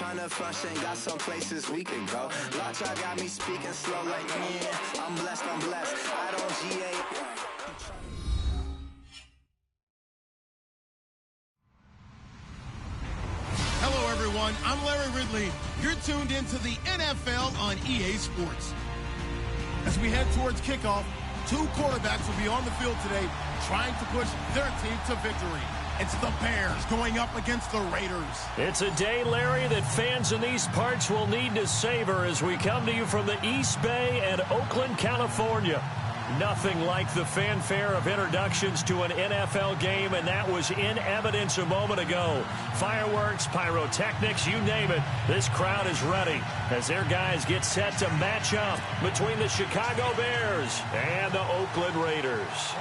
trying to function, got some places we can go. Lockjaw got me speaking slow like, yeah, I'm blessed, I don't GA. Hello, everyone. I'm Larry Ridley. You're tuned into the NFL on EA Sports. As we head towards kickoff, two quarterbacks will be on the field today trying to push their team to victory. It's the Bears going up against the Raiders. It's a day, Larry, that fans in these parts will need to savor as we come to you from the East Bay and Oakland, California. Nothing like the fanfare of introductions to an NFL game, and that was in evidence a moment ago. Fireworks, pyrotechnics, you name it. This crowd is ready as their guys get set to match up between the Chicago Bears and the Oakland Raiders.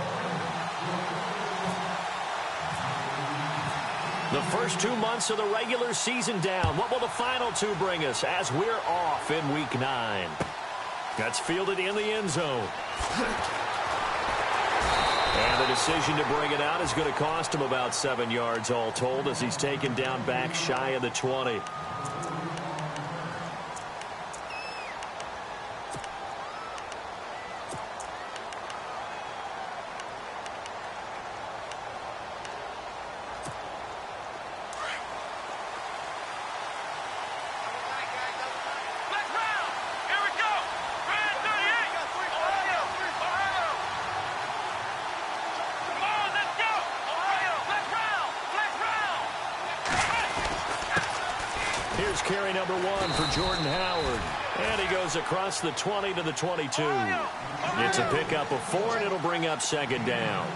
The first 2 months of the regular season down. What will the final two bring us as we're off in Week 9? That's fielded in the end zone. And the decision to bring it out is going to cost him about 7 yards all told as he's taken down back shy of the 20. Here's carry number 1 for Jordan Howard. And he goes across the 20 to the 22. It's a pickup of 4, and it'll bring up second down.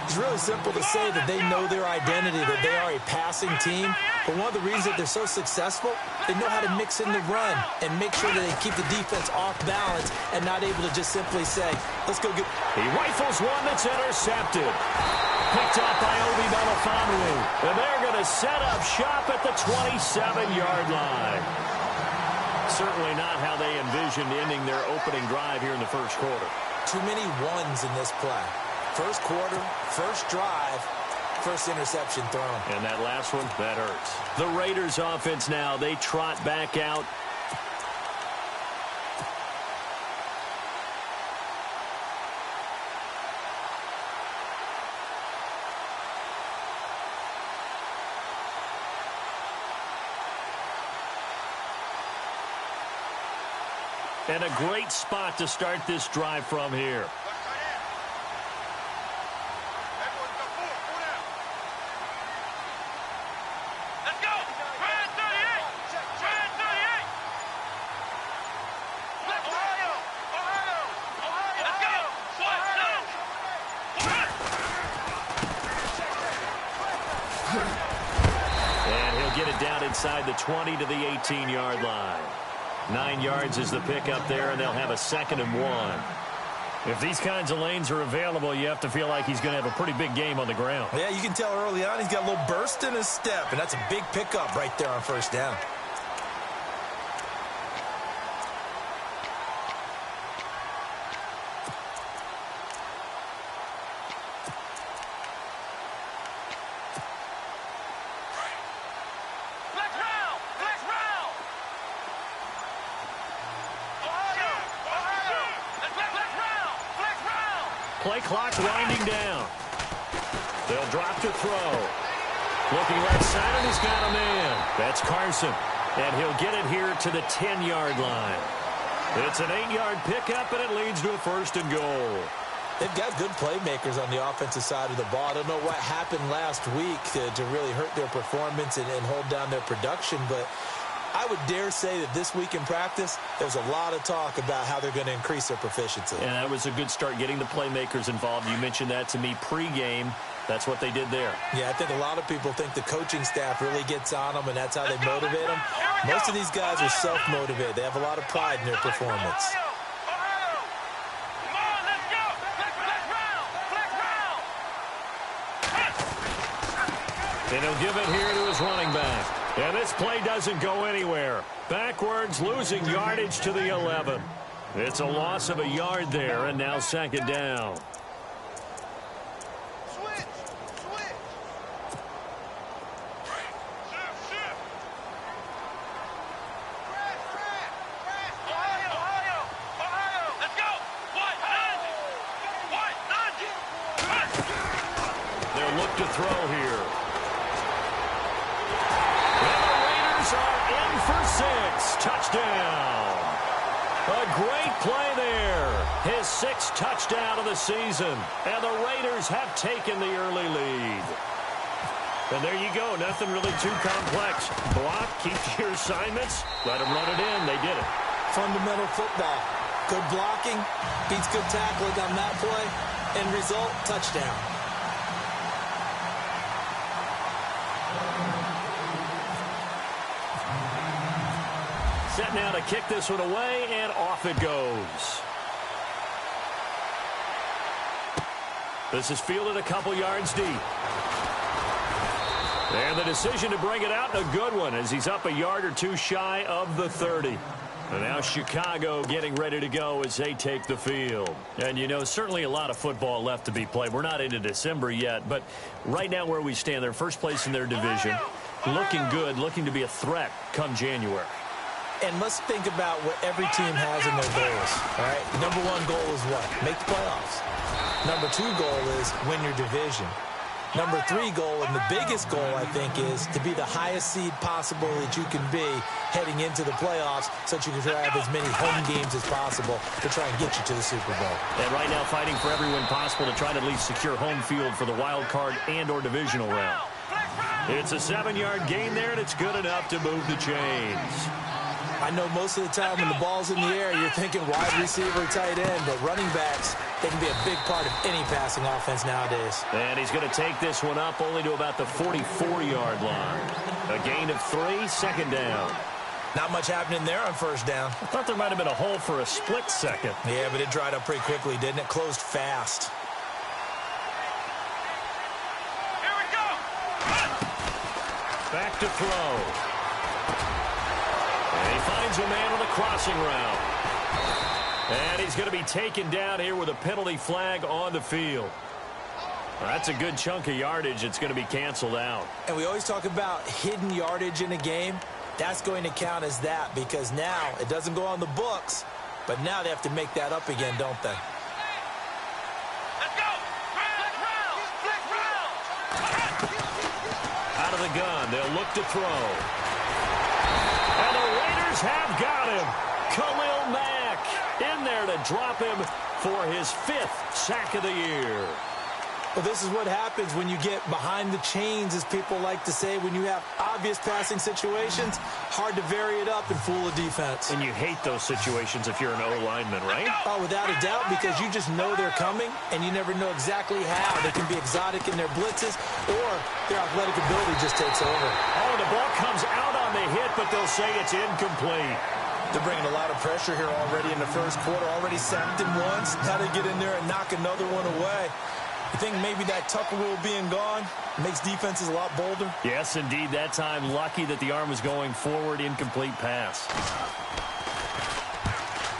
It's really simple to say that they know their identity, that they are a passing team. But one of the reasons that they're so successful, they know how to mix in the run and make sure that they keep the defense off balance and not able to just simply say, let's go get... He rifles one that's intercepted. Picked up by Obi Melifonwu. And they're going to set up shop at the 27-yard line. Certainly not how they envisioned ending their opening drive here in the first quarter. Too many ones in this play. First quarter, first drive, first interception thrown. And that last one, that hurts. The Raiders offense now, they trot back out. And a great spot to start this drive from here. And he'll get it down inside the 20 to the 18-yard line. 9 yards is the pickup there, and they'll have a 2nd and 1. If these kinds of lanes are available, you have to feel like he's going to have a pretty big game on the ground. Yeah, you can tell early on he's got a little burst in his step, and that's a big pickup right there on first down. Play clock winding down. They'll drop to throw. Looking right side, and he's got a man. That's Carson. And he'll get it here to the 10-yard line. It's an 8-yard pickup, and it leads to a 1st and goal. They've got good playmakers on the offensive side of the ball. I don't know what happened last week to really hurt their performance and hold down their production, but I would dare say that this week in practice, there's a lot of talk about how they're going to increase their proficiency. And that was a good start, getting the playmakers involved. You mentioned that to me pregame. That's what they did there. Yeah, I think a lot of people think the coaching staff really gets on them, and that's how they motivate them. Most of these guys are self-motivated. They have a lot of pride in their performance. And he'll give it here to his running back. And this play doesn't go anywhere. Backwards, losing yardage to the 11. It's a loss of a yard there, and now 2nd down. throw here. And the Raiders are in for 6. Touchdown. A great play there. His 6th touchdown of the season. And the Raiders have taken the early lead. And there you go. Nothing really too complex. Block, keep your assignments, let them run it in. They did it. Fundamental football. Good blocking, beats good tackling on that play. End result, touchdown. Set now to kick this one away, and off it goes. This is fielded a couple yards deep. And the decision to bring it out, a good one, as he's up a yard or two shy of the 30. And now Chicago getting ready to go as they take the field. And, you know, certainly a lot of football left to be played. We're not into December yet, but right now where we stand, they're first place in their division. Looking good, looking to be a threat come January. And let's think about what every team has in their goals, all right? Number 1 goal is what? Make the playoffs. Number 2 goal is win your division. Number 3 goal, and the biggest goal, I think, is to be the highest seed possible that you can be heading into the playoffs so that you can have as many home games as possible to try and get you to the Super Bowl. And right now fighting for every win possible to try to at least secure home field for the wild card and or divisional round. It's a 7-yard gain there, and it's good enough to move the chains. I know most of the time when the ball's in the air, you're thinking wide receiver, tight end, but running backs, they can be a big part of any passing offense nowadays. And he's going to take this one up only to about the 44-yard line. A gain of 3, 2nd down. Not much happening there on 1st down. I thought there might have been a hole for a split second. Yeah, but it dried up pretty quickly, didn't it? Closed fast. Here we go. Back to throw. And he finds a man on the crossing route. And he's going to be taken down here with a penalty flag on the field. Well, that's a good chunk of yardage. It's going to be canceled out. And we always talk about hidden yardage in a game. That's going to count as that because now it doesn't go on the books, but now they have to make that up again, don't they? Let's go. Out of the gun, they'll look to throw. And the Raiders have got him. Khalil Mack in there to drop him for his 5th sack of the year. Well, this is what happens when you get behind the chains, as people like to say. When you have obvious passing situations, hard to vary it up and fool a defense. And you hate those situations if you're an O-lineman, right? Oh, without a doubt, because you just know they're coming, and you never know exactly how. They can be exotic in their blitzes, or their athletic ability just takes over. Oh, the ball comes out on the hit, but they'll say it's incomplete. They're bringing a lot of pressure here already in the first quarter. Already sacked him once. Now they get in there and knock another one away. You think maybe that Tucker rule being gone makes defenses a lot bolder? Yes, indeed. That time, lucky that the arm was going forward. Incomplete pass.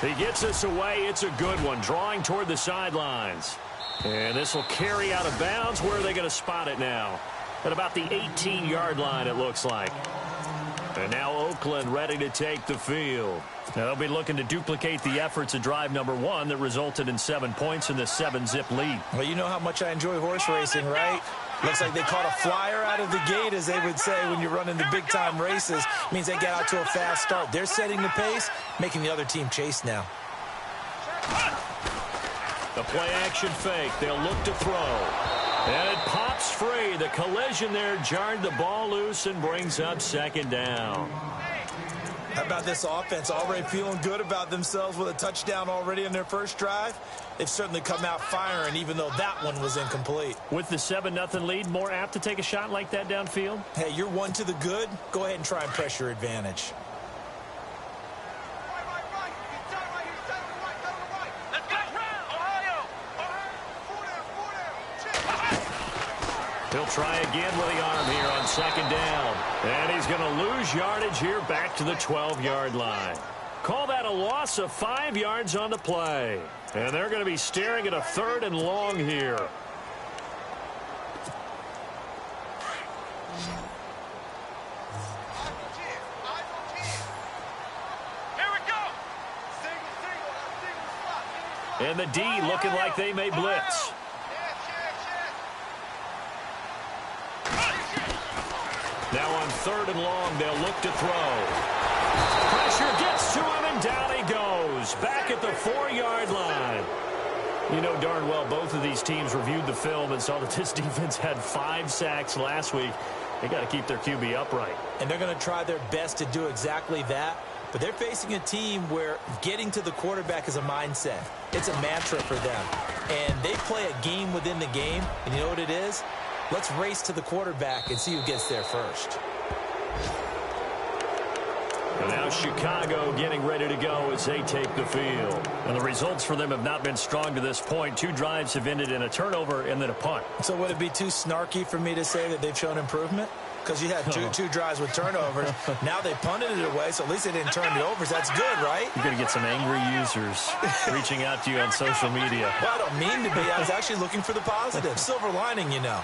He gets us away. It's a good one. Drawing toward the sidelines. And this will carry out of bounds. Where are they going to spot it now? At about the 18-yard line, it looks like. And now Oakland ready to take the field. Now they'll be looking to duplicate the efforts of drive number 1 that resulted in 7 points in the 7-zip lead. Well, you know how much I enjoy horse racing, right? Looks like they caught a flyer out of the gate, as they would say when you're running the big-time races. Means they get out to a fast start. They're setting the pace, making the other team chase now. The play-action fake. They'll look to throw. And it pops free. The collision there jarred the ball loose and brings up 2nd down. How about this offense already feeling good about themselves with a touchdown already in their first drive? They've certainly come out firing, even though that one was incomplete. With the 7-0 lead, more apt to take a shot like that downfield? Hey, you're one to the good. Go ahead and try and press your advantage. He'll try again with the arm here on 2nd down. And he's going to lose yardage here back to the 12-yard line. Call that a loss of 5 yards on the play. And they're going to be staring at a 3rd and long here. And the D looking like they may blitz. Now on 3rd and long, they'll look to throw. Pressure gets to him, and down he goes. Back at the 4-yard line. You know darn well both of these teams reviewed the film and saw that this defense had 5 sacks last week. They got to keep their QB upright. And they're going to try their best to do exactly that. But they're facing a team where getting to the quarterback is a mindset. It's a mantra for them. And they play a game within the game. And you know what it is? Let's race to the quarterback and see who gets there first. And now Chicago getting ready to go as they take the field. And the results for them have not been strong to this point. 2 drives have ended in a turnover and then a punt. So would it be too snarky for me to say that they've shown improvement? Because you had two drives with turnovers. Now they punted it away, so at least they didn't turn it over. That's good, right? You're going to get some angry users reaching out to you on social media. Well, I don't mean to be. I was actually looking for the positive. Silver lining, you know.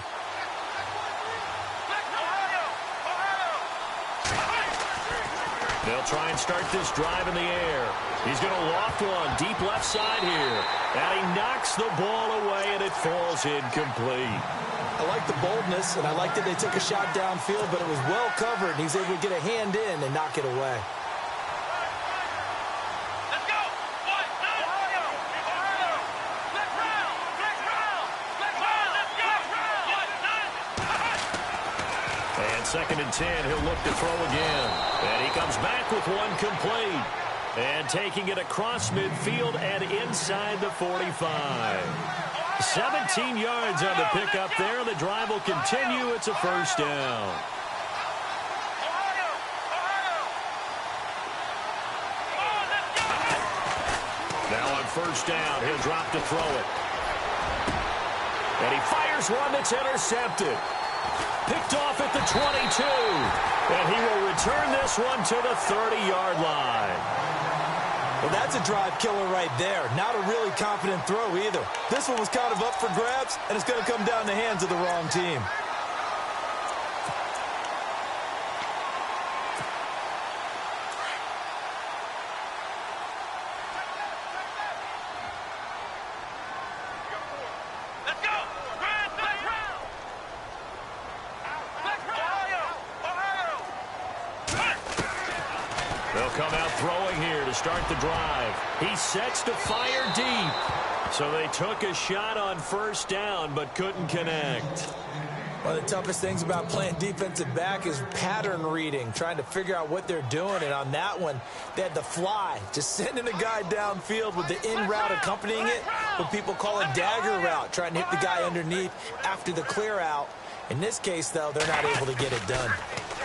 They'll try and start this drive in the air. He's going to loft one deep left side here. And he knocks the ball away, and it falls incomplete. I like the boldness, and I like that they took a shot downfield, but it was well covered. He's able to get a hand in and knock it away. Let's go! And 2nd and 10, he'll look to throw again. And he comes back with one complete. And taking it across midfield and inside the 45. 17 yards on the pickup there. The drive will continue. It's a 1st down. Now on 1st down, he'll drop to throw it. And he fires one that's intercepted. Picked off at the 22. And he will return this one to the 30-yard line. Well, that's a drive killer right there. Not a really confident throw either. This one was kind of up for grabs, and it's going to come down the hands of the wrong team. Let's go! They'll come out throwing here to start the drive. He sets to fire deep. So they took a shot on 1st down, but couldn't connect. One of the toughest things about playing defensive back is pattern reading, trying to figure out what they're doing. And on that one, they had the fly, just sending a guy downfield with the in route accompanying it, what people call a dagger route, trying to hit the guy underneath after the clear out. In this case, though, they're not able to get it done.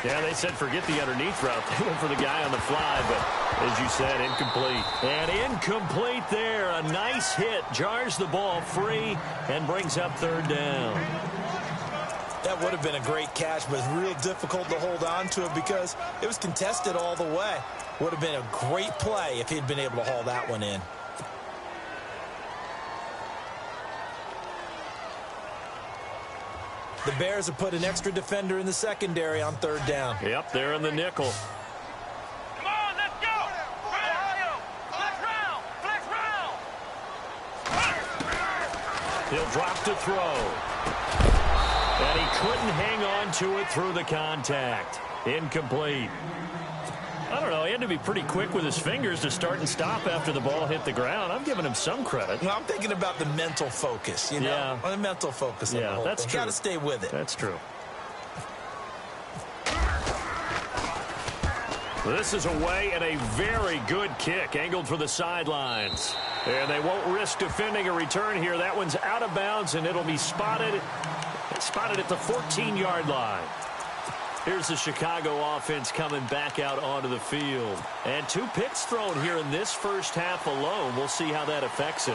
Yeah, they said forget the underneath route. They went for the guy on the fly, but as you said, incomplete. And incomplete there. A nice hit. Jars the ball free and brings up 3rd down. That would have been a great catch, but it's real difficult to hold on to it because it was contested all the way. Would have been a great play if he'd been able to haul that one in. The Bears have put an extra defender in the secondary on 3rd down. Yep, they're in the nickel. Come on, let's go! Ohio! Flex round! He'll drop to throw. And he couldn't hang on to it through the contact. Incomplete. I don't know. He had to be pretty quick with his fingers to start and stop after the ball hit the ground. I'm giving him some credit. Well, I'm thinking about the mental focus, you know? Yeah. The mental focus of the whole that's thing. true. Got to stay with it. That's true. This is away and a very good kick angled for the sidelines. And they won't risk defending a return here. That one's out of bounds, and it'll be spotted at the 14-yard line. Here's the Chicago offense coming back out onto the field. And 2 picks thrown here in this first half alone. We'll see how that affects him.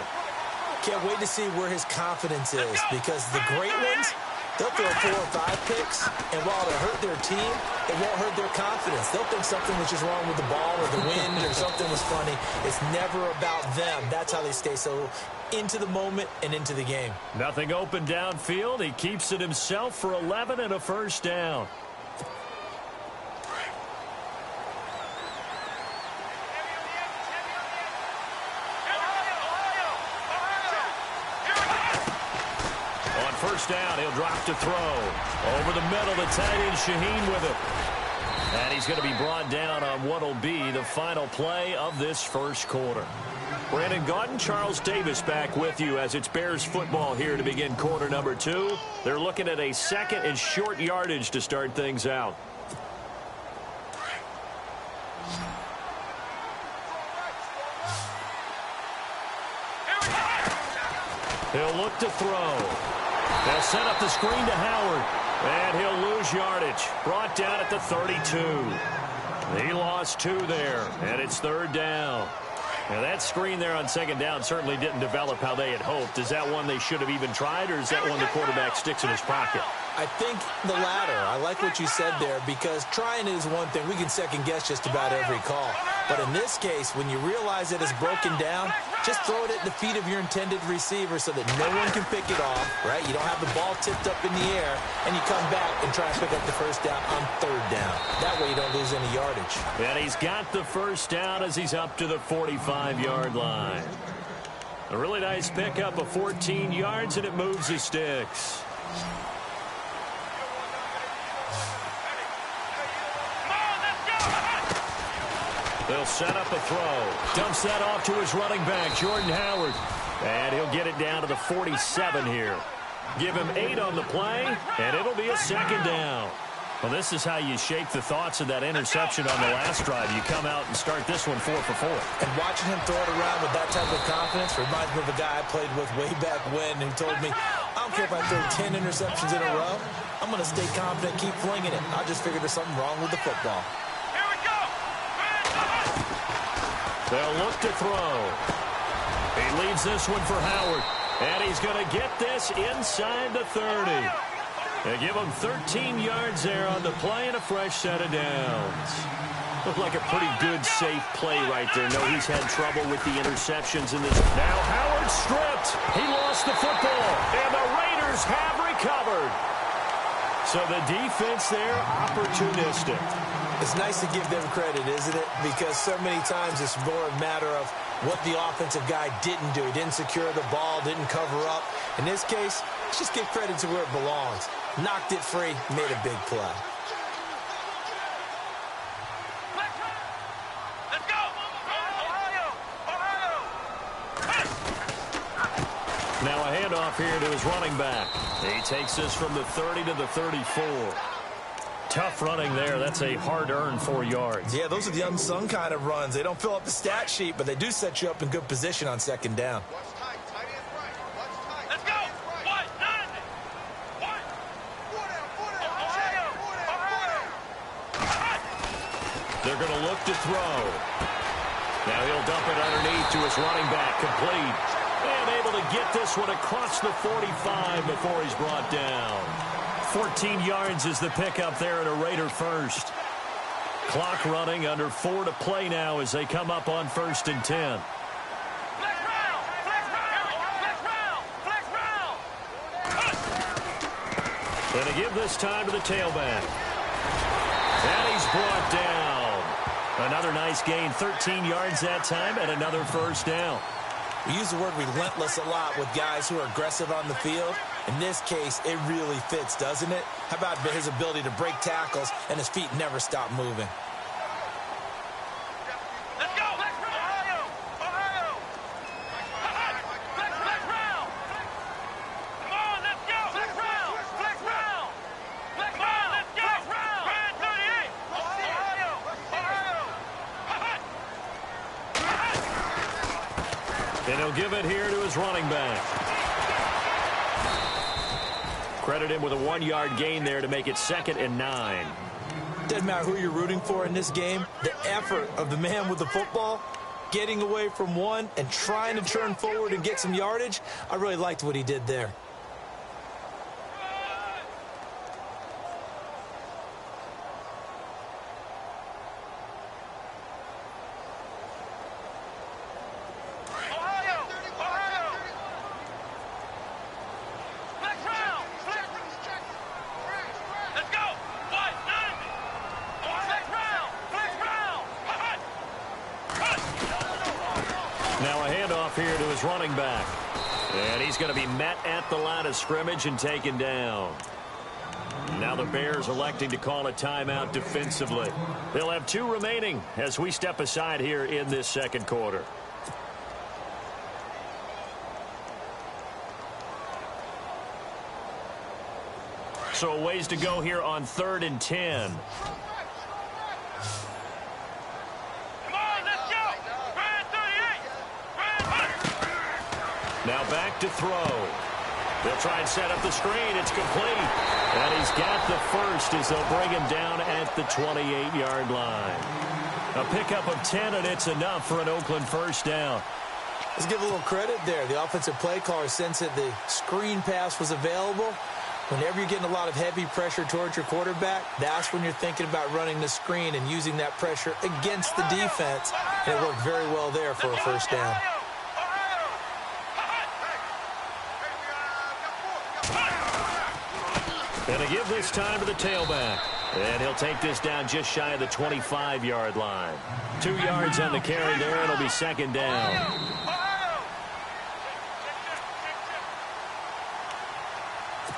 Can't wait to see where his confidence is, because the great ones, they'll throw 4 or 5 picks, and while it'll hurt their team, it won't hurt their confidence. They'll think something was just wrong with the ball or the wind or something was funny. It's never about them. That's how they stay so into the moment and into the game. Nothing open downfield. He keeps it himself for 11 and a 1st down. first down. He'll drop to throw. Over the middle, the tight end Shaheen with it. And he's going to be brought down on what will be the final play of this first quarter. Brandon Gaudin, Charles Davis back with you as it's Bears football here to begin quarter number 2. They're looking at a second and short yardage to start things out. He'll look to throw. They'll set up the screen to Howard. And he'll lose yardage. Brought down at the 32. He lost 2 there. And it's third down. Now that screen there on second down certainly didn't develop how they had hoped. Is that one they should have even tried, or is that one the quarterback sticks in his pocket? I think the latter. I like what you said there, because trying is one thing. We can second guess just about every call. But in this case, when you realize that it's broken down, just throw it at the feet of your intended receiver so that no one can pick it off, right? You don't have the ball tipped up in the air, and you come back and try and pick up the first down on third down. That way you don't lose any yardage. And he's got the first down as he's up to the 45-yard line. A really nice pickup of 14 yards, and it moves the sticks. They'll set up a throw. Dumps that off to his running back, Jordan Howard. And he'll get it down to the 47 here. Give him 8 on the play, and it'll be a second down. Well, this is how you shape the thoughts of that interception on the last drive. You come out and start this one 4 for 4. And watching him throw it around with that type of confidence reminds me of a guy I played with way back when who told me, I don't care if I throw 10 interceptions in a row. I'm going to stay confident, keep flinging it. I just figured there's something wrong with the football. They'll look to throw. He leaves this one for Howard. And he's going to get this inside the 30. They give him 13 yards there on the play and a fresh set of downs. Looked like a pretty good, safe play right there. No, he's had trouble with the interceptions in this. Now Howard stripped. He lost the football. And the Raiders have recovered. So the defense there, opportunistic. It's nice to give them credit, isn't it? Because so many times it's more a matter of what the offensive guy didn't do. He didn't secure the ball, didn't cover up. In this case, let's just give credit to where it belongs. Knocked it free, made a big play. Let's go! Ohio! Now a handoff here to his running back. He takes this from the 30 to the 34. Tough running there. That's a hard-earned 4 yards. Yeah, those are the unsung kind of runs. They don't fill up the stat sheet, but they do set you up in good position on second down. Let's go! What? What? Ohio! They're going to look to throw. Now he'll dump it underneath to his running back. Complete. And able to get this one across the 45 before he's brought down. 14 yards is the pickup there at a Raider first. Clock running, under 4 to play now as they come up on 1st and 10. Flex round! Going to give this time to the tailback. And he's brought down. Another nice gain, 13 yards that time, and another first down. We use the word relentless a lot with guys who are aggressive on the field. In this case, it really fits, doesn't it? How about his ability to break tackles and his feet never stop moving? Let's go! Ohio! Flex round! Come on, let's go! Flex round! Come on, let's go! Flex round! Brand 38! Ohio! And he'll give it here to his running back. Credit him with a 1-yard gain there to make it 2nd and 9. Doesn't matter who you're rooting for in this game. The effort of the man with the football, getting away from one and trying to turn forward and get some yardage, I really liked what he did there. Now a handoff here to his running back. And he's going to be met at the line of scrimmage and taken down. Now the Bears electing to call a timeout defensively. They'll have 2 remaining as we step aside here in this second quarter. So a ways to go here on 3rd and 10. Come on, let's go. Brand 38. Now back to throw. They'll try and set up the screen. It's complete. And he's got the first as they'll bring him down at the 28-yard line. A pickup of 10, and it's enough for an Oakland first down. Let's give a little credit there. The offensive play caller sensed that the screen pass was available. Whenever you're getting a lot of heavy pressure towards your quarterback, that's when you're thinking about running the screen and using that pressure against the defense. And it worked very well there for a first down. And to give this time to the tailback. And he'll take this down just shy of the 25-yard line. 2 yards on the carry there, and it'll be second down.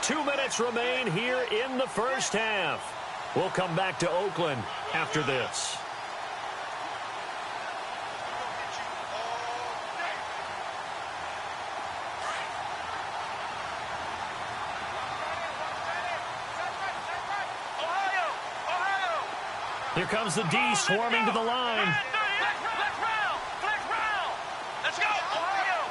2 minutes remain here in the first half. We'll come back to Oakland after this. Here comes the D swarming to the line. Flex round. Let's go, Ohio.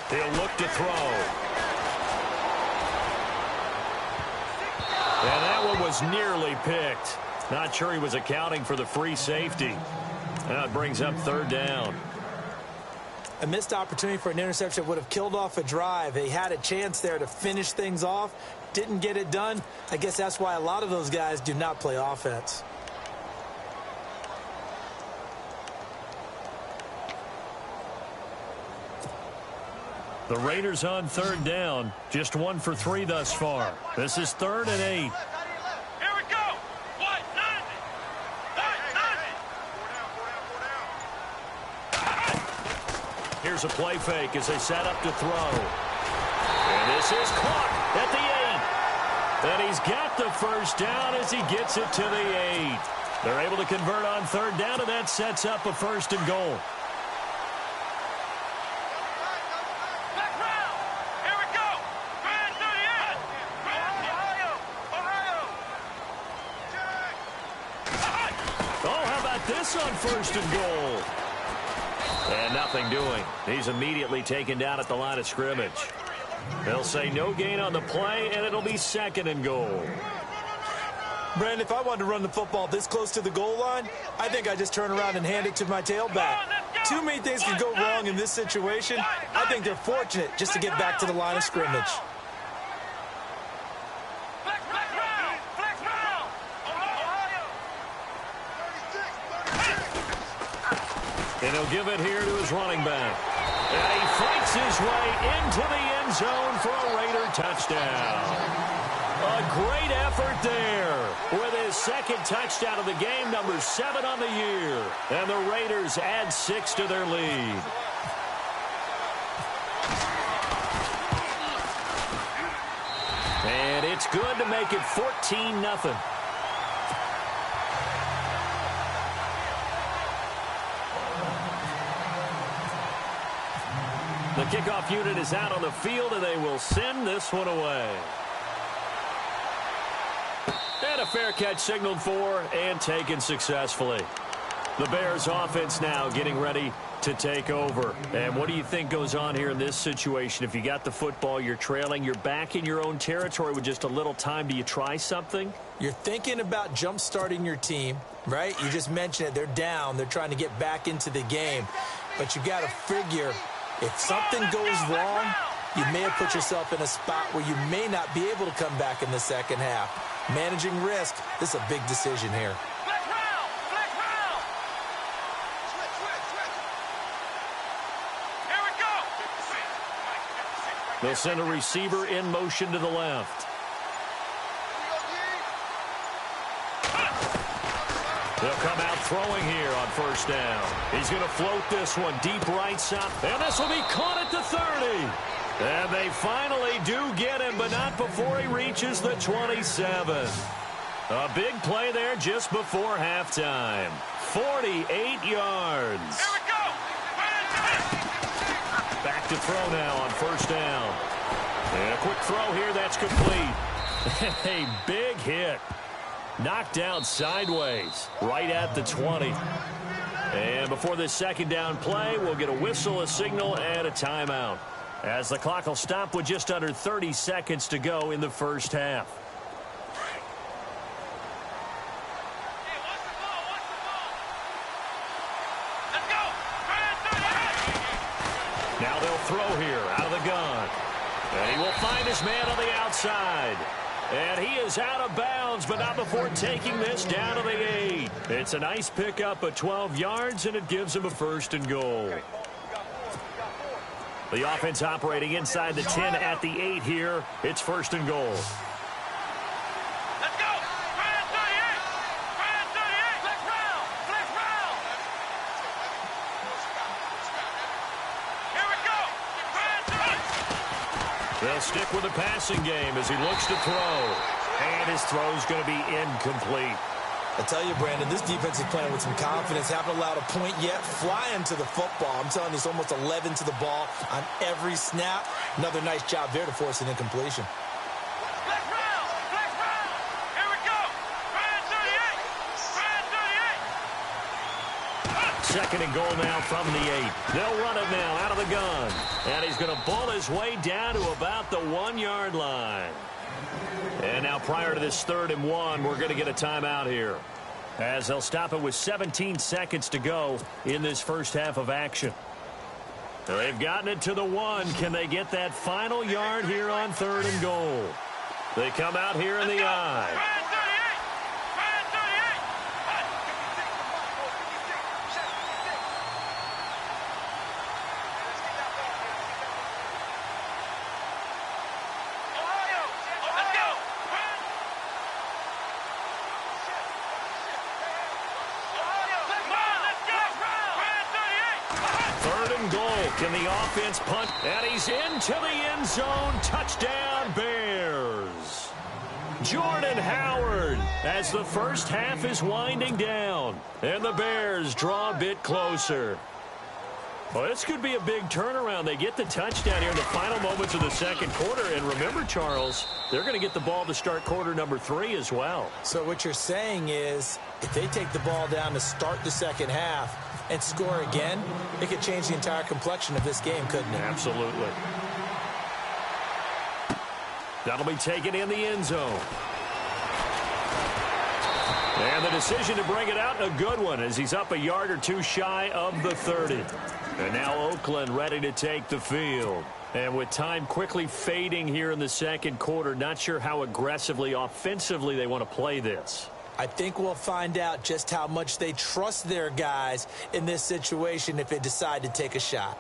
He'll look to throw. And that one was nearly picked. Not sure he was accounting for the free safety. Now it brings up 3rd down. A missed opportunity for an interception would have killed off a drive. They had a chance there to finish things off. Didn't get it done. I guess that's why a lot of those guys do not play offense. The Raiders on 3rd down. Just 1 for 3 thus far. This is 3rd and 8. Here we go. What? Here's a play fake as they set up to throw. And this is caught at the 8. And he's got the first down as he gets it to the 8. They're able to convert on 3rd down, and that sets up a 1st and goal. Back round. Here we go. Brand 38. Ohio. Oh, how about this on 1st and goal? And nothing doing. He's immediately taken down at the line of scrimmage. They'll say no gain on the play, and it'll be 2nd and goal. Brandon, if I wanted to run the football this close to the goal line, I think I just turn around and hand it to my tailback. Too many things can go wrong in this situation. I think they're fortunate just to get back to the line of scrimmage. Flex round. Ohio. And he'll give it here to his running back. And he fights his way into the end zone for a Raider touchdown. A great effort there with his 2nd touchdown of the game, number 7 on the year. And the Raiders add 6 to their lead. And it's good to make it 14-0. The kickoff unit is out on the field, and they will send this one away. And a fair catch signaled for and taken successfully. The Bears offense now getting ready to take over. And what do you think goes on here in this situation? If you got the football, you're trailing, you're back in your own territory with just a little time. Do you try something? You're thinking about jump-starting your team, right? You just mentioned it. They're down. They're trying to get back into the game. But you got to figure, if something goes wrong, you may have put yourself in a spot where you may not be able to come back in the second half. Managing risk, this is a big decision here. Flex round. Here we go. They'll send a receiver in motion to the left. He'll come out throwing here on first down. He's going to float this one deep right side. And this will be caught at the 30. And they finally do get him, but not before he reaches the 27. A big play there just before halftime. 48 yards. Here we go. Back to throw now on first down. And a quick throw here. That's complete. A big hit. Knocked down sideways right at the 20. And before this second down play, we'll get a whistle, a signal, and a timeout, as the clock will stop with just under 30 seconds to go in the first half. Hey, watch the ball, watch the ball. Let's go. Now they'll throw here out of the gun. And he will find his man on the outside. And he is out of bounds, but not before taking this down to the 8. It's a nice pickup of 12 yards, and it gives him a first and goal. The offense operating inside the 10 at the 8 here. It's first and goal. Let's go. Fred 38. Fred 38. Flex round. Flex round. Here we go. Fred 38. They'll stick with the passing game as he looks to throw. And his throw's going to be incomplete. I tell you, Brandon, this defense is playing with some confidence. Haven't allowed a point yet. Flying to the football. I'm telling you, it's almost 11 to the ball on every snap. Another nice job there to force an incompletion. Flex round. Flex round. Here we go. Fred 38. Fred 38. Second and goal now from the 8. They'll run it now out of the gun. And he's going to ball his way down to about the 1-yard line. And now prior to this 3rd and 1, we're going to get a timeout here, as they'll stop it with 17 seconds to go in this first half of action. They've gotten it to the 1. Can they get that final yard here on 3rd and goal? They come out here in the I. Fred 38. Fred 38. Ohio. Let's go. Ohio. Let's go. Fred 38. 3rd and goal. Can the offense punt? And he's into the end zone. Touchdown, Bears. Jordan Howard, as the first half is winding down, and the Bears draw a bit closer. Well, this could be a big turnaround. They get the touchdown here in the final moments of the second quarter. And remember, Charles, they're going to get the ball to start quarter number 3 as well. So what you're saying is, if they take the ball down to start the second half and score again, it could change the entire complexion of this game, couldn't it? Absolutely. That'll be taken in the end zone. And the decision to bring it out, a good one, as he's up a yard or two shy of the 30. And now Oakland ready to take the field. And with time quickly fading here in the second quarter, not sure how aggressively, offensively they want to play this. I think we'll find out just how much they trust their guys in this situation if they decide to take a shot.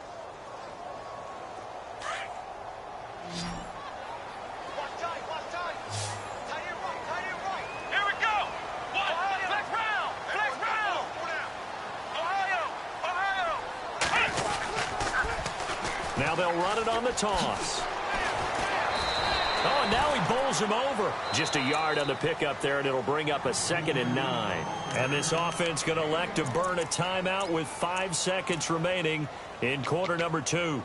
Here we go. One. Flex round. Flex round. Ohio. Now they'll run it on the toss. Oh, and now he bowls him over. Just a yard on the pickup there, and it'll bring up a 2nd and 9. And this offense going to elect to burn a timeout with 5 seconds remaining in quarter number 2.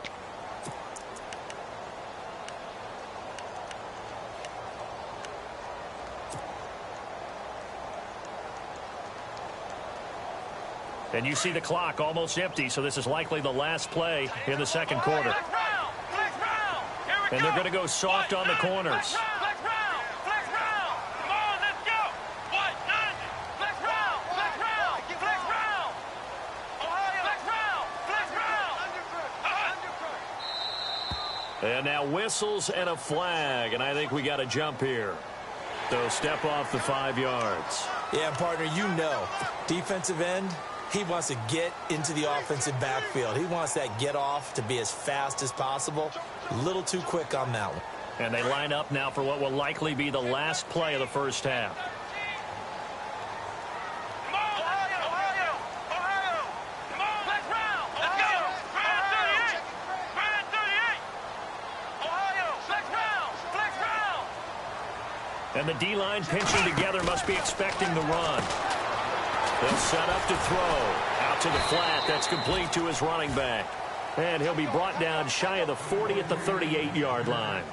And you see the clock almost empty, so this is likely the last play in the second quarter. Flex round. Flex round. Here we And go. they're going to go soft on the corners. Flex round. Flex round. Come on, let's go. What? None. Flex round. Flex round. Flex round. Ohio. Flex round. Flex round. And now whistles and a flag, and I think we got a jump here. So step off the 5 yards. Yeah, partner, you know, defensive end, he wants to get into the offensive backfield. He wants that get off to be as fast as possible. A little too quick on that one. And they line up now for what will likely be the last play of the first half. Come on, And the D-line pinching together must be expecting the run. They'll set up to throw. Out to the flat. That's complete to his running back. And he'll be brought down shy of the 40 at the 38-yard line.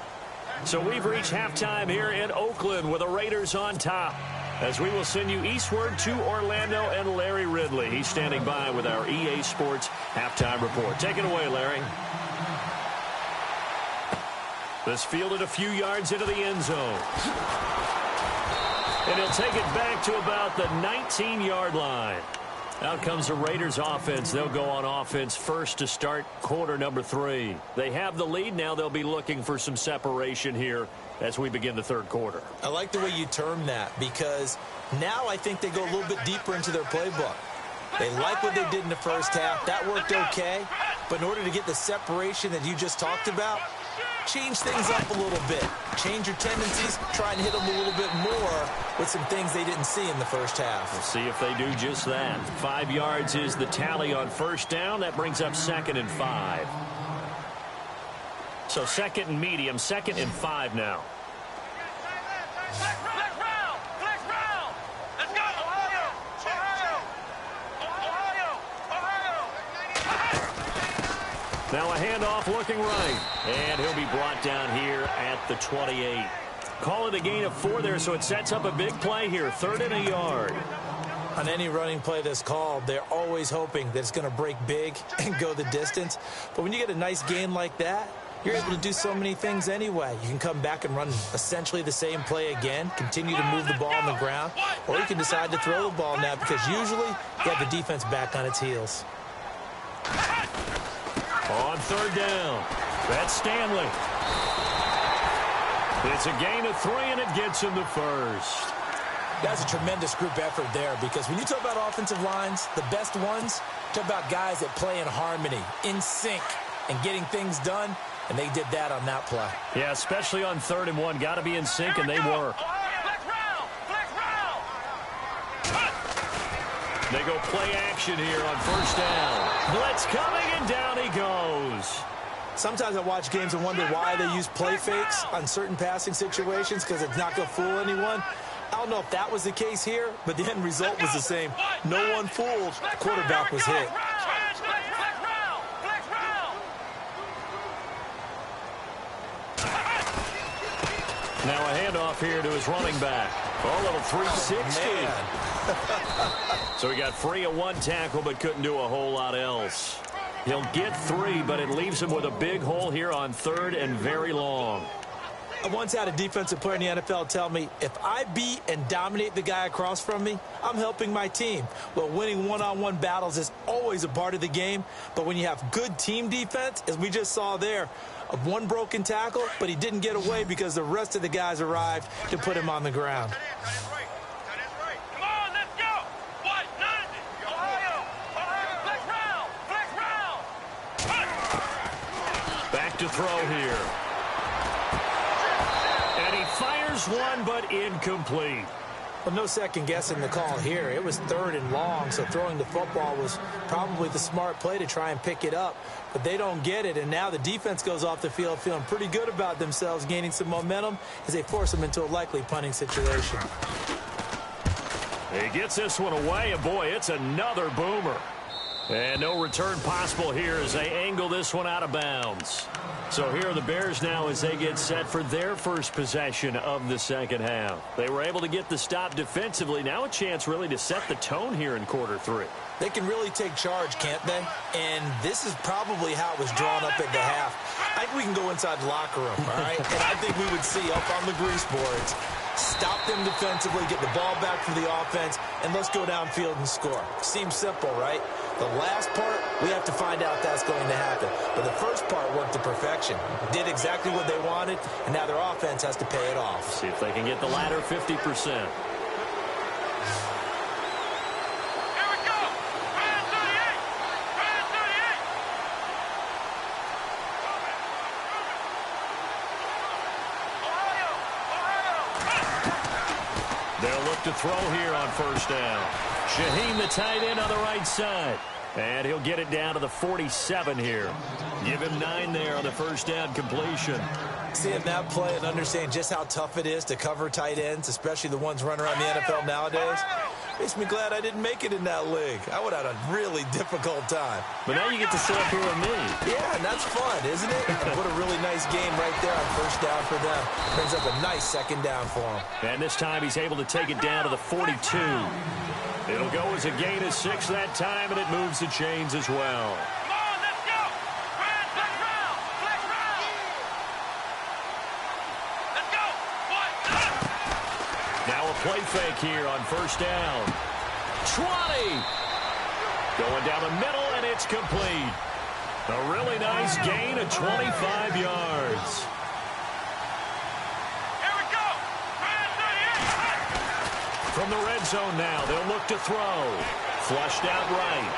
So we've reached halftime here in Oakland with the Raiders on top, as we will send you eastward to Orlando and Larry Ridley. He's standing by with our EA Sports halftime report. Take it away, Larry. This fielded a few yards into the end zone. And he'll take it back to about the 19-yard line. Out comes the Raiders offense. They'll go on offense first to start quarter number 3. They have the lead. Now they'll be looking for some separation here as we begin the third quarter. I like the way you term that, because now I think they go a little bit deeper into their playbook. They like what they did in the first half. That worked okay. But in order to get the separation that you just talked about, change things up a little bit. Change your tendencies. Try and hit them a little bit more with some things they didn't see in the first half. We'll see if they do just that. 5 yards is the tally on first down. That brings up 2nd and 5. So 2nd and medium, 2nd and 5 now. Now a handoff looking right. And he'll be brought down here at the 28. Call it a gain of 4 there, so it sets up a big play here. 3rd and a yard. On any running play that's called, they're always hoping that it's going to break big and go the distance. But when you get a nice gain like that, you're able to do so many things anyway. You can come back and run essentially the same play again, continue to move the ball on the ground, or you can decide to throw the ball now, because usually you have the defense back on its heels. On 3rd down, that's Stanley. It's a gain of 3, and it gets him the first. That's a tremendous group effort there, because when you talk about offensive lines, the best ones, talk about guys that play in harmony, in sync, and getting things done, and they did that on that play. Yeah, especially on 3rd and 1. Got to be in sync, and they were. They go play action here on 1st down. Blitz coming, and down he goes. Sometimes I watch games and wonder why they use play fakes on certain passing situations, because it's not going to fool anyone. I don't know if that was the case here, but the end result was the same. No one fooled. The quarterback was hit. Now a handoff here to his running back. Oh, a little 360. So he got free of 1 tackle, but couldn't do a whole lot else. He'll get 3, but it leaves him with a big hole here on 3rd and very long. I once had a defensive player in the NFL tell me, if I beat and dominate the guy across from me, I'm helping my team. Well, winning one-on-one battles is always a part of the game, but when you have good team defense, as we just saw there, of 1 broken tackle, but he didn't get away because the rest of the guys arrived to put him on the ground. Back to throw here. And he fires one, but incomplete. Well, no second guessing the call here. It was 3rd and long, so throwing the football was probably the smart play to try and pick it up. But they don't get it, and now the defense goes off the field feeling pretty good about themselves, gaining some momentum as they force them into a likely punting situation. He gets this one away, and boy, it's another boomer. And no return possible here as they angle this one out of bounds. So here are the Bears now as they get set for their first possession of the second half. They were able to get the stop defensively. Now a chance really to set the tone here in quarter 3. They can really take charge, can't they? And this is probably how it was drawn up at the half. I think we can go inside the locker room, all right? And I think we would see up on the grease boards, stop them defensively, get the ball back for the offense, and let's go downfield and score. Seems simple, right? The last part, we have to find out that's going to happen. But the first part worked to perfection. Did exactly what they wanted, and now their offense has to pay it off. See if they can get the latter 50%. They'll look to throw here on 1st down. Shaheem, the tight end, on the right side. And he'll get it down to the 47 here. Give him 9 there on the first down completion. Seeing that play and understanding just how tough it is to cover tight ends, especially the ones running around the NFL nowadays, makes me glad I didn't make it in that league. I would have had a really difficult time. But now you get to sit up here with me. Yeah, and that's fun, isn't it? And what a really nice game right there on first down for them. Brings up a nice second down for him. And this time he's able to take it down to the 42. It'll go as a gain of 6 that time, and it moves the chains as well. Come on, let's go. Flex round. Flex round. Let's go. Now a play fake here on first down. 20. Going down the middle, and it's complete. A really nice gain of 25 yards. From the red zone now, they'll look to throw. Flushed out right.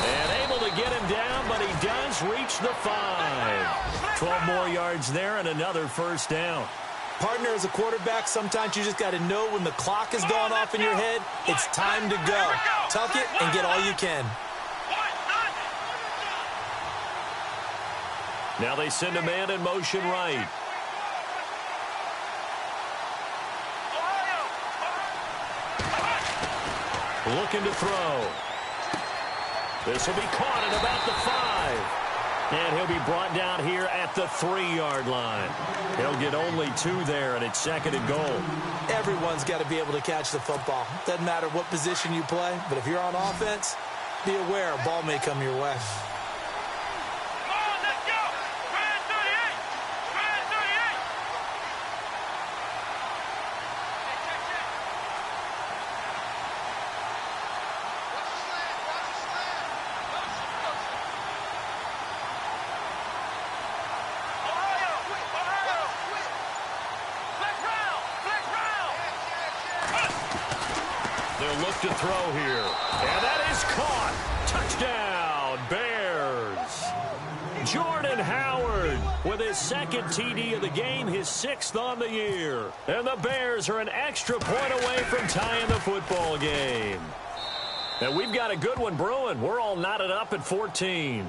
And able to get him down, but he does reach the 5. 12 more yards there and another first down. Partner, as a quarterback, sometimes you just got to know when the clock has gone off in your head, it's time to go. Tuck it and get all you can. Now they send a man in motion right. Looking to throw. This will be caught at about the 5. And he'll be brought down here at the 3-yard line. He'll get only 2 there, and it's second and goal. Everyone's got to be able to catch the football. Doesn't matter what position you play, but if you're on offense, be aware a ball may come your way. Look to throw here. And that is caught. Touchdown, Bears. Jordan Howard with his second TD of the game, his 6th on the year. And the Bears are an extra point away from tying the football game. And we've got a good one brewing. We're all knotted up at 14.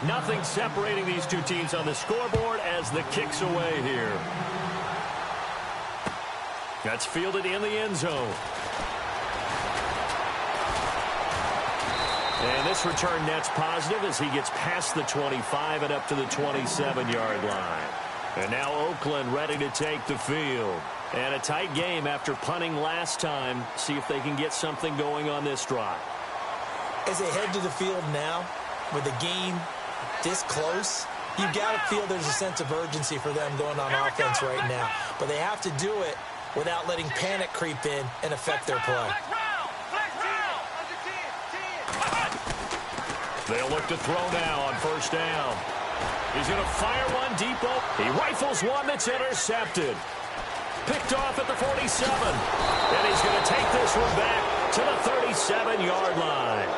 Nothing separating these two teams on the scoreboard as the kick's away here. That's fielded in the end zone. And this return net's positive as he gets past the 25 and up to the 27-yard line. And now Oakland ready to take the field. And a tight game after punting last time. See if they can get something going on this drive. As they head to the field now, with the game this close, you've got to feel there's a sense of urgency for them going on offense right now. But they have to do it without letting panic creep in and affect their play. They'll look to throw now on first down. He's going to fire one deep. He rifles one that's intercepted. Picked off at the 47. And he's going to take this one back to the 37-yard line.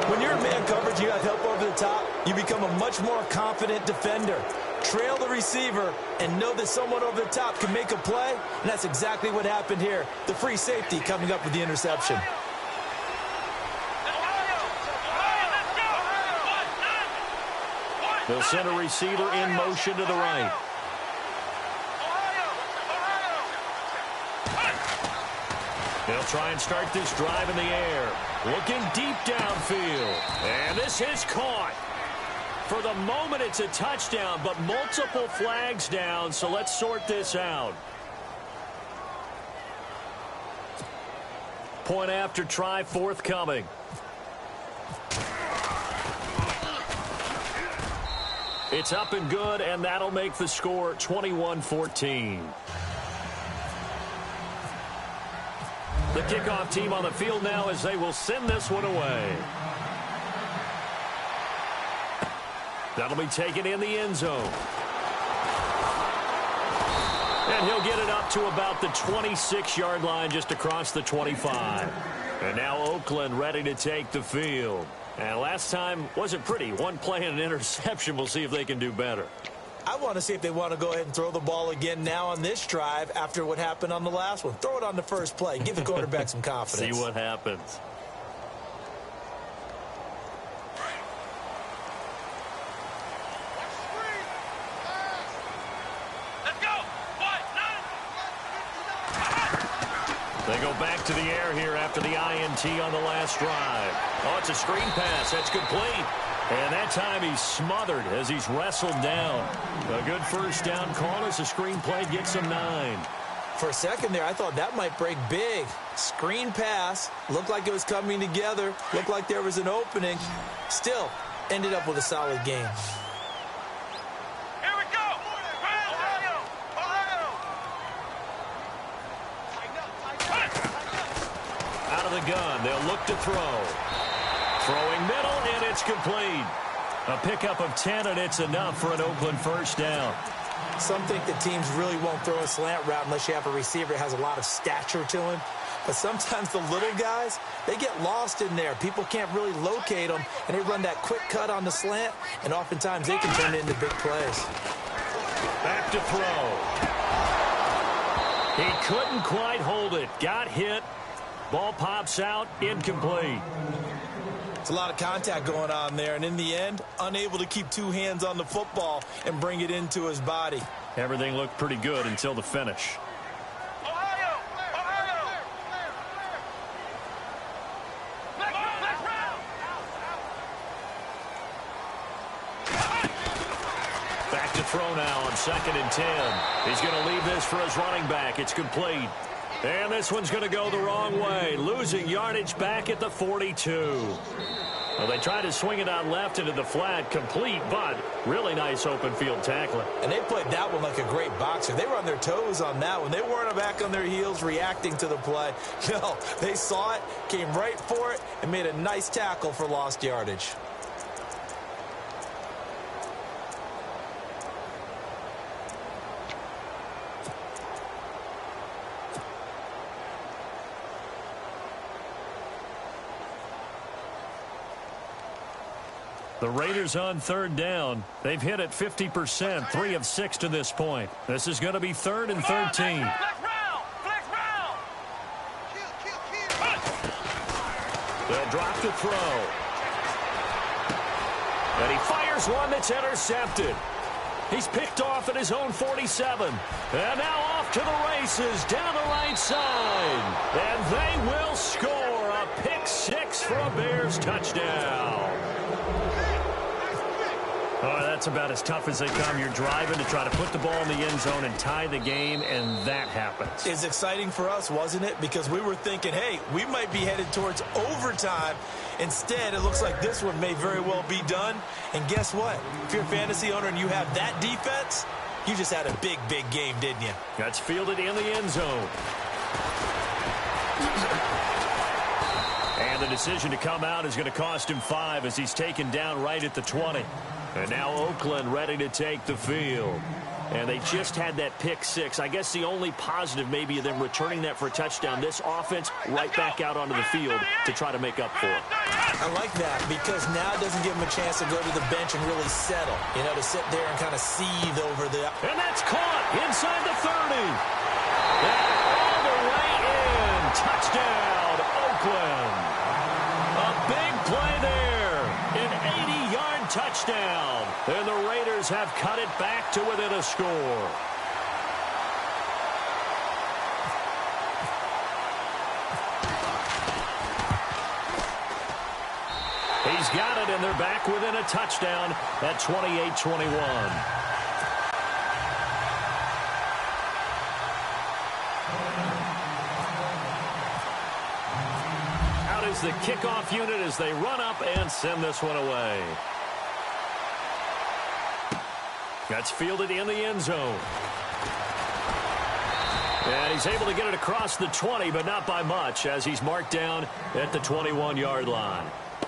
When you're in man coverage, you have help over the top, you become a much more confident defender. Trail the receiver and know that someone over the top can make a play, and that's exactly what happened here. The free safety coming up with the interception. They'll send a receiver in motion to the right. They'll try and start this drive in the air. Looking deep downfield. And this is caught. For the moment, it's a touchdown, but multiple flags down, so let's sort this out. Point after try forthcoming. It's up and good, and that'll make the score 21-14. The kickoff team on the field now as they will send this one away. That'll be taken in the end zone. And he'll get it up to about the 26-yard line just across the 25. And now Oakland ready to take the field. And last time wasn't pretty. One play and an interception. We'll see if they can do better. I want to see if they want to go ahead and throw the ball again now on this drive after what happened on the last one. Throw it on the first play. Give the quarterback some confidence. See what happens. They go back to the air here after the INT on the last drive. Oh, it's a screen pass. That's complete. And that time he's smothered as he's wrestled down. A good first down call as the screen play gets him 9. For a second there, I thought that might break big. Screen pass. Looked like it was coming together. Looked like there was an opening. Still, ended up with a solid game. Here we go. Ohio. Out of the gun, they'll look to throw. Throwing middle, and it's complete. A pickup of 10, and it's enough for an Oakland first down. Some think that teams really won't throw a slant route unless you have a receiver that has a lot of stature to him. But sometimes the little guys, they get lost in there. People can't really locate them, and they run that quick cut on the slant, and oftentimes they can turn it into big plays. Back to throw. He couldn't quite hold it. Got hit. Ball pops out, incomplete. It's a lot of contact going on there, and in the end, unable to keep two hands on the football and bring it into his body. Everything looked pretty good until the finish. Ohio. Back to throw now on 2nd and 10. He's going to leave this for his running back. It's complete. And this one's going to go the wrong way, losing yardage back at the 42. Well, they tried to swing it out left into the flat, complete, but really nice open field tackling. And they played that one like a great boxer. They were on their toes on that one. They weren't back on their heels reacting to the play. No, they saw it, came right for it, and made a nice tackle for lost yardage. The Raiders on 3rd down. They've hit it 50%, 3 of 6 to this point. This is going to be 3rd and 13. Flex round. They'll drop to throw. And he fires one that's intercepted. He's picked off at his own 47. And now off to the races down the right side. And they will score a pick 6 for a Bears touchdown. Oh, that's about as tough as they come. You're driving to try to put the ball in the end zone and tie the game, and that happens. It's exciting for us, wasn't it? Because we were thinking, hey, we might be headed towards overtime. Instead, it looks like this one may very well be done. And guess what? If you're a fantasy owner and you have that defense, you just had a big, big game, didn't you? That's fielded in the end zone. And the decision to come out is going to cost him 5 as he's taken down right at the 20. And now Oakland ready to take the field. And they just had that pick 6. I guess the only positive maybe of them returning that for a touchdown. This offense right back out onto the field to try to make up for it. I like that because now it doesn't give them a chance to go to the bench and really settle. You know, to sit there and kind of seethe over the... And that's caught inside the 30. And all the way in. Touchdown, Oakland. A big play there. An 80-yard touchdown. And the Raiders have cut it back to within a score. He's got it, and they're back within a touchdown at 28-21. Out is the kickoff unit as they run up and send this one away. That's fielded in the end zone. And he's able to get it across the 20, but not by much, as he's marked down at the 21-yard line.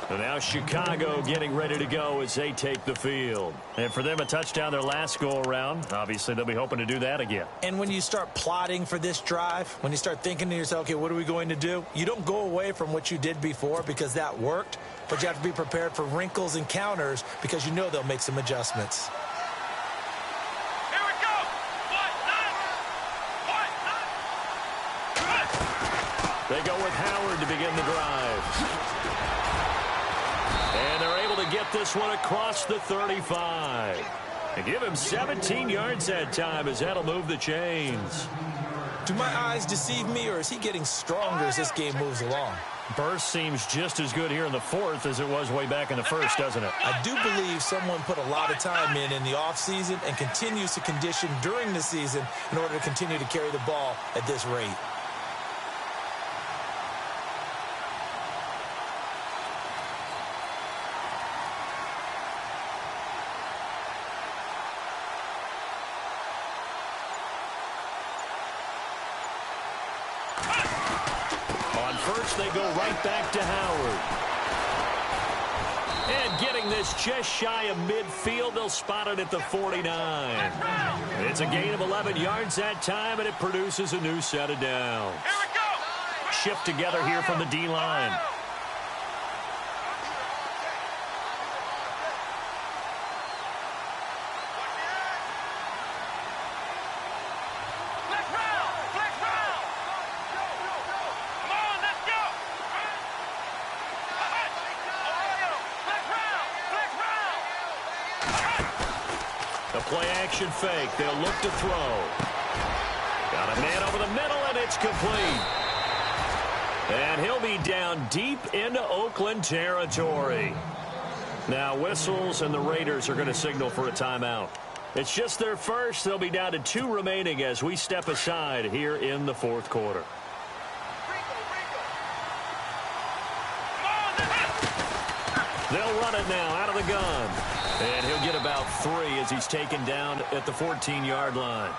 And now Chicago getting ready to go as they take the field. And for them, a touchdown their last go-around. Obviously, they'll be hoping to do that again. And when you start plotting for this drive, when you start thinking to yourself, okay, what are we going to do? You don't go away from what you did before because that worked, but you have to be prepared for wrinkles and counters because you know they'll make some adjustments. They go with Howard to begin the drive. And they're able to get this one across the 35. And give him 17 yards that time, as that'll move the chains. Do my eyes deceive me, or is he getting stronger as this game moves along? Burst seems just as good here in the fourth as it was way back in the first, doesn't it? I do believe someone put a lot of time in the offseason and continues to condition during the season in order to continue to carry the ball at this rate. They go right back to Howard. And getting this just shy of midfield, they'll spot it at the 49. It's a gain of 11 yards that time, and it produces a new set of downs. Here we go. Shift together here from the D-line. Play-action fake. They'll look to throw. Got a man over the middle, and it's complete. And he'll be down deep into Oakland territory. Now, whistles, and the Raiders are going to signal for a timeout. It's just their first. They'll be down to 2 remaining as we step aside here in the fourth quarter. They'll run it now out of the gun. And he'll get about 3 as he's taken down at the 14-yard line.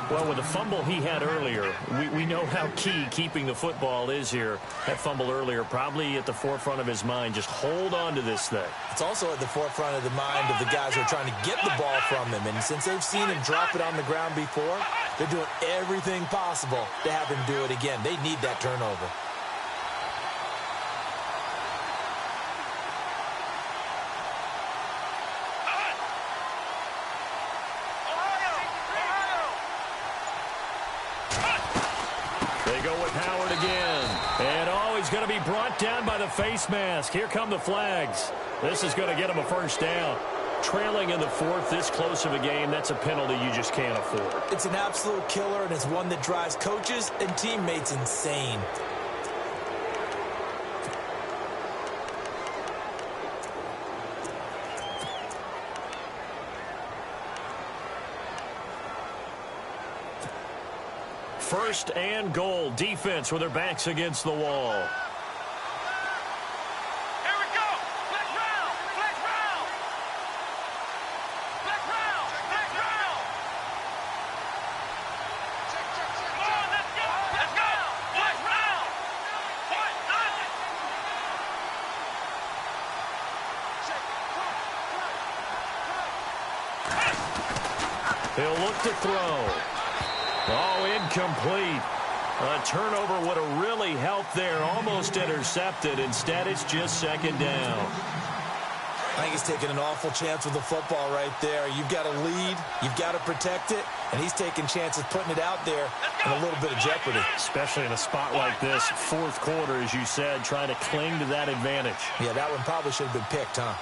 Well, with the fumble he had earlier, we know how key keeping the football is here. That fumble earlier probably at the forefront of his mind. Just hold on to this thing. It's also at the forefront of the mind of the guys who are trying to get the ball from him. And since they've seen him drop it on the ground before, they're doing everything possible to have him do it again. They need that turnover. Going to be brought down by the face mask. Here come the flags. This is going to get him a first down. Trailing in the fourth, this close of a game, that's a penalty you just can't afford. It's an absolute killer, and it's one that drives coaches and teammates insane. First and goal. Defense with their backs against the wall. Here we go. Flex round. Flex round. Flex round. Flex round. Come on, let's go. Let's go. Flex round. What? Nothing. He'll look to throw. Oh, incomplete. A turnover would have really helped there. Almost intercepted. Instead, it's just second down. I think he's taking an awful chance with the football right there. You've got to lead. You've got to protect it. And he's taking chances putting it out there in a little bit of jeopardy. Especially in a spot like this, fourth quarter, as you said, trying to cling to that advantage. Yeah, that one probably should have been picked, huh?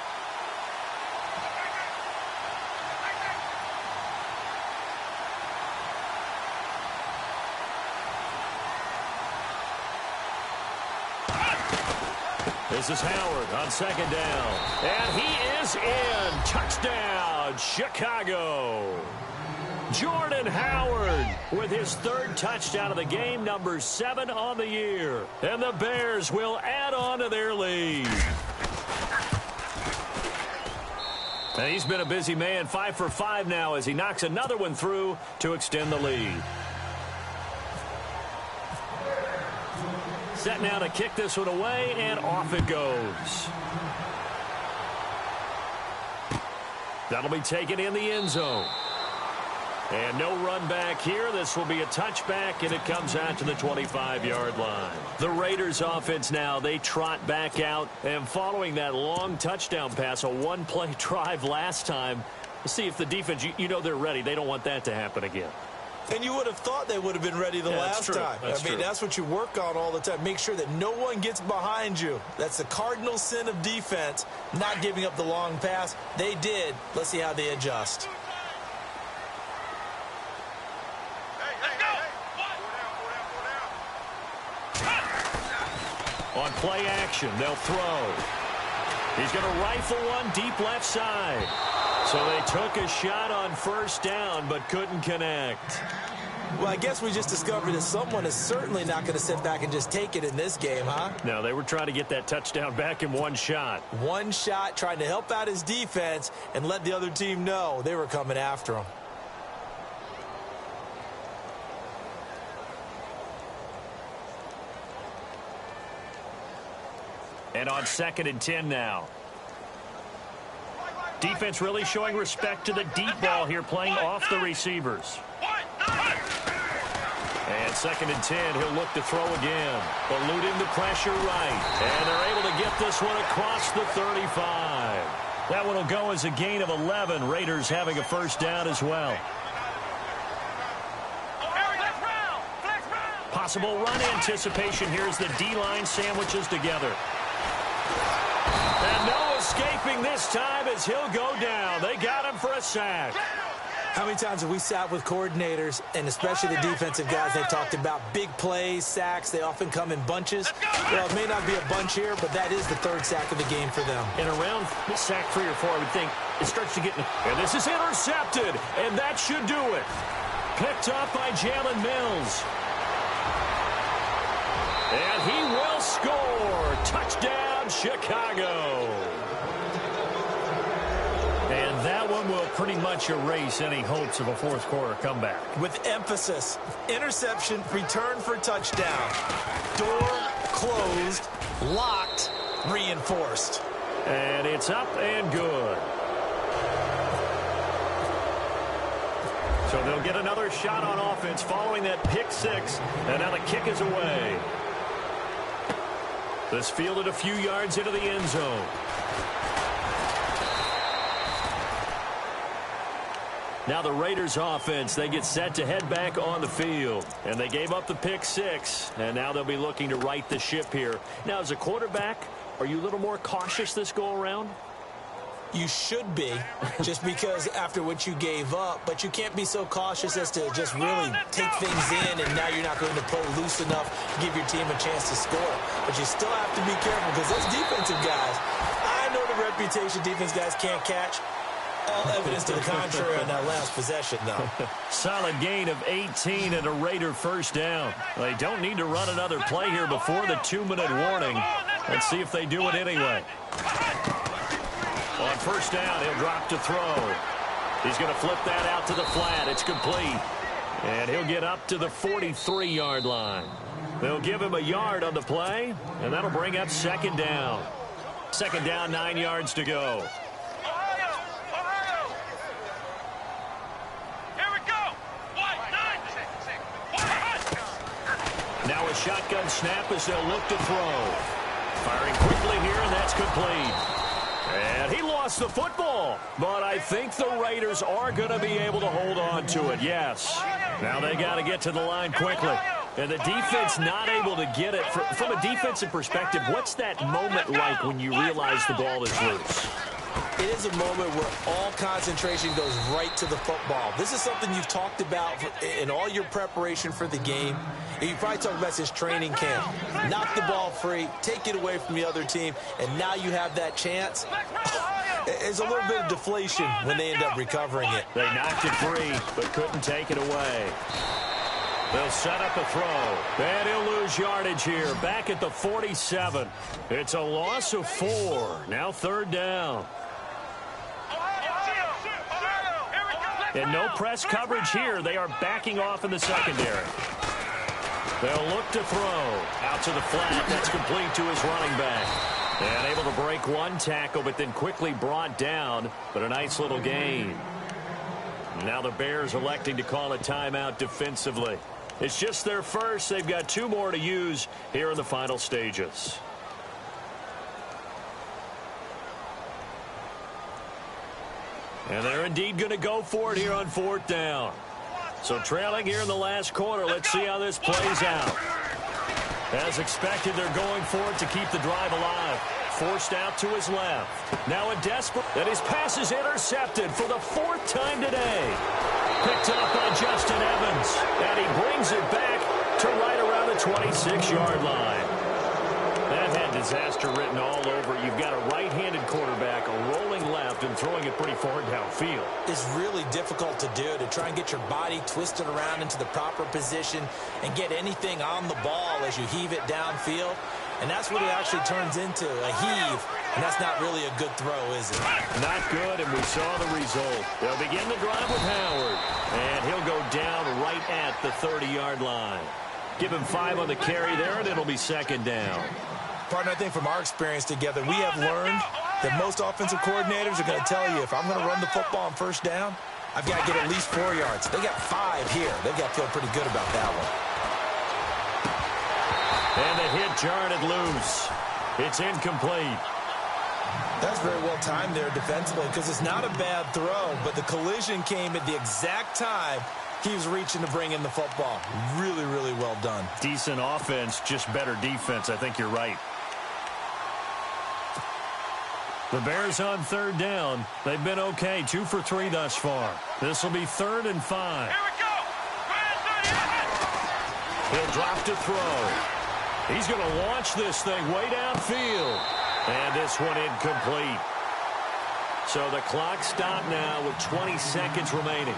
This is Howard on second down. And he is in. Touchdown, Chicago. Jordan Howard with his 3rd touchdown of the game, number 7 on the year. And the Bears will add on to their lead. And he's been a busy man, 5 for 5 now as he knocks another one through to extend the lead. Set now to kick this one away, and off it goes. That'll be taken in the end zone. And no run back here. This will be a touchback, and it comes out to the 25-yard line. The Raiders offense now, they trot back out. And following that long touchdown pass, a one-play drive last time, let's see if the defense, you know they're ready. They don't want that to happen again. And you would have thought they would have been ready the last time. That's what you work on all the time. Make sure that no one gets behind you. That's the cardinal sin of defense, not giving up the long pass. They did. Let's see how they adjust. On play action, they'll throw. He's going to rifle one deep left side. So they took a shot on first down, but couldn't connect. Well, I guess we just discovered that someone is certainly not going to sit back and just take it in this game, huh? No, they were trying to get that touchdown back in one shot. One shot, trying to help out his defense and let the other team know they were coming after him. And on 2nd and 10 now. Defense really showing respect to the deep ball here, playing off the receivers. And 2nd and 10, he'll look to throw again. Eluding the pressure right. And they're able to get this one across the 35. That one will go as a gain of 11. Raiders having a first down as well. Possible run anticipation. Here's the D-line sandwiches together. And no escaping this time as he'll go down. They got him for a sack. How many times have we sat with coordinators, and especially the defensive guys, they've talked about big plays, sacks. They often come in bunches. Well, it may not be a bunch here, but that is the 3rd sack of the game for them. And around sack 3 or 4, I would think it starts to get... And this is intercepted, and that should do it. Picked up by Jalen Mills. And he will score. Touchdown, Chicago. And that one will pretty much erase any hopes of a 4th quarter comeback. With emphasis, interception, return for touchdown. Door closed, locked, reinforced. And it's up and good. So they'll get another shot on offense following that pick 6. And now the kick is away. This fielded a few yards into the end zone. Now the Raiders offense, they get set to head back on the field. And they gave up the pick 6. And now they'll be looking to right the ship here. Now as a quarterback, are you a little more cautious this go around? You should be, just because after what you gave up, but you can't be so cautious as to just really take things in, and now you're not going to play loose enough to give your team a chance to score. But you still have to be careful, because those defensive guys, I know the reputation defense guys can't catch. All evidence to the contrary on that last possession, though. Solid gain of 18 and a Raider first down. They don't need to run another play here before the 2-minute warning. Let's see if they do it anyway. On first down, he'll drop to throw. He's going to flip that out to the flat. It's complete. And he'll get up to the 43-yard line. They'll give him a yard on the play, and that'll bring up 2nd down. 2nd down, 9 yards to go. Now a shotgun snap as they'll look to throw. Firing quickly here, and that's complete. And he lost the football, but I think the Raiders are going to be able to hold on to it, yes. Now they got to get to the line quickly. And the defense not able to get it. From a defensive perspective, what's that moment like when you realize the ball is loose? It is a moment where all concentration goes right to the football. This is something you've talked about in all your preparation for the game. And you probably talked about since training camp. Knock the ball free, take it away from the other team, and now you have that chance. It's a little bit of deflation when they end up recovering it. They knocked it free, but couldn't take it away. They'll set up a throw. And he'll lose yardage here. Back at the 47. It's a loss of 4. Now 3rd down. And no press coverage here. They are backing off in the secondary. They'll look to throw. Out to the flat. That's complete to his running back. And able to break one tackle, but then quickly brought down. But a nice little gain. Now the Bears electing to call a timeout defensively. It's just their first. They've got 2 more to use here in the final stages. And they're indeed going to go for it here on 4th down. So trailing here in the last quarter. Let's see how this plays out. As expected, they're going for it to keep the drive alive. Forced out to his left. Now a desperate, and his pass is intercepted for the 4th time today. Picked up by Justin Evans, and he brings it back to right around the 26-yard line. That had disaster written all over. You've got a right-handed quarterback, a rolling left, and throwing it pretty far downfield. It's really difficult to do, to try and get your body twisted around into the proper position and get anything on the ball as you heave it downfield. And that's what it actually turns into, a heave. And that's not really a good throw, is it? Not good, and we saw the result. They'll begin the drive with Howard. And he'll go down right at the 30-yard line. Give him 5 on the carry there, and it'll be 2nd down. Partner, I think from our experience together, we have learned that most offensive coordinators are going to tell you, if I'm going to run the football on 1st down, I've got to get at least 4 yards. They got 5 here. They've got to feel pretty good about that one. And the hit jarred it loose. It's incomplete. That's very well timed there defensively, because it's not a bad throw, but the collision came at the exact time he was reaching to bring in the football. Really, really well done. Decent offense, just better defense. I think you're right. The Bears on 3rd down. They've been okay, 2 for 3 thus far. This will be 3rd and 5. Here we go. He'll drop to throw. He's going to launch this thing way downfield. And this one incomplete. So the clock stopped now with 20 seconds remaining.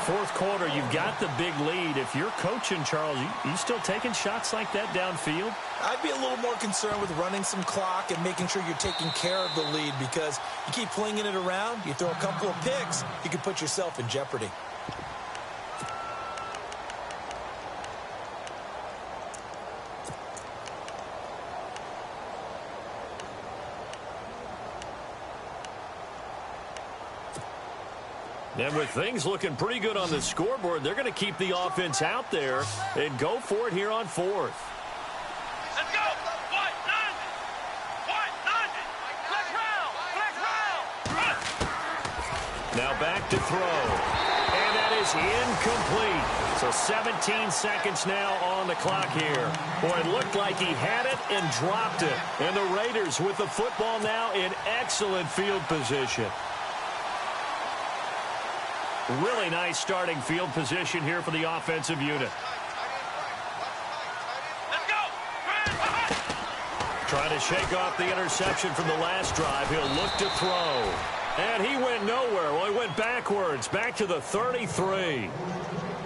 4th quarter, you've got the big lead. If you're coaching, Charles, you still taking shots like that downfield? I'd be a little more concerned with running some clock and making sure you're taking care of the lead, because you keep flinging it around, you throw a couple of picks, you could put yourself in jeopardy. And with things looking pretty good on the scoreboard, they're going to keep the offense out there and go for it here on 4th. Let's go. What? 90. Flex round. Now back to throw. And that is incomplete. So 17 seconds now on the clock here. Boy, it looked like he had it and dropped it. And the Raiders with the football now in excellent field position. Really nice starting field position here for the offensive unit. Let's go. Trying to shake off the interception from the last drive. He'll look to throw. And he went nowhere. Well, he went backwards, back to the 33.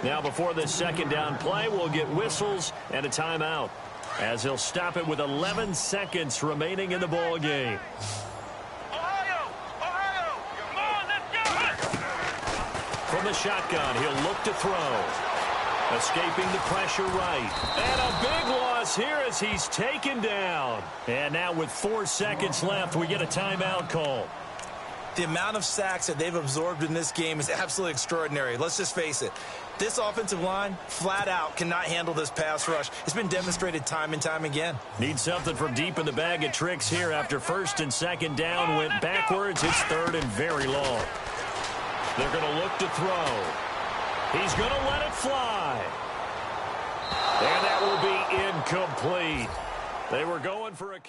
Now before this 2nd down play, we'll get whistles and a timeout, as he'll stop it with 11 seconds remaining in the ball game. From the shotgun, he'll look to throw. Escaping the pressure right. And a big loss here as he's taken down. And now with 4 seconds left, we get a timeout call. The amount of sacks that they've absorbed in this game is absolutely extraordinary. Let's just face it. This offensive line, flat out, cannot handle this pass rush. It's been demonstrated time and time again. Need something from deep in the bag of tricks here after 1st and 2nd down. Went backwards. It's 3rd and very long. They're going to look to throw. He's going to let it fly. And that will be incomplete. They were going for a